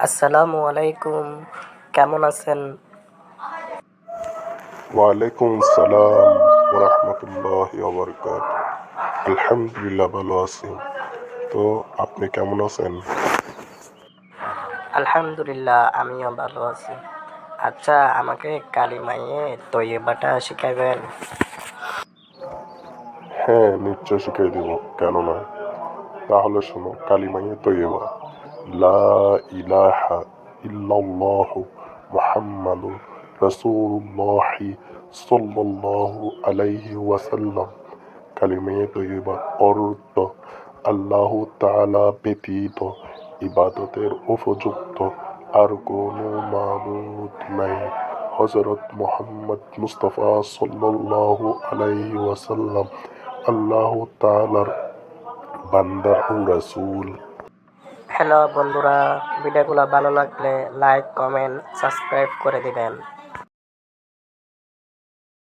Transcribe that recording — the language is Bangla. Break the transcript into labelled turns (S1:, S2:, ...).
S1: আসসালামু আলাইকুম, কেমন আছেন?
S2: ওয়ালাইকুম সালাম ওরহমতুল্লাহি ওয়াবারাকাতুহু। আলহামদুলিল্লাহ ভালো আছি। তো আপনি কেমন আছেন?
S1: আলহামদুলিল্লাহ, আমিও ভালো আছি। আচ্ছা, আমাকে কালিমায়ে তৈয়বাটা শিখাবেন?
S2: হ্যাঁ, নিশ্চয় শিখিয়ে দিব, কেন না। তাহলে শোনো, কালিমায়ে তৈয়বা। লা ইলাহা ইল্লাল্লাহু মুহাম্মাদুর রাসূলুল্লাহি সাল্লাল্লাহু আলাইহি ওয়াসাল্লাম। কালিমায়ে তৈয়বার অর্থ আল্লাহ তাআলা ব্যতীত ইবাদতের উপযুক্ত আর কোনো মাবুদ নাই। হযরত মুহাম্মদ মুস্তাফা সাল্লাল্লাহু আলাইহি ওয়াসাল্লাম আল্লাহ তাআলার বান্দা ও রাসূল।
S1: হ্যালো বন্ধুরা, ভিডিওগুলো ভালো লাগলে লাইক, কমেন্ট, সাবস্ক্রাইব করে দিবেন।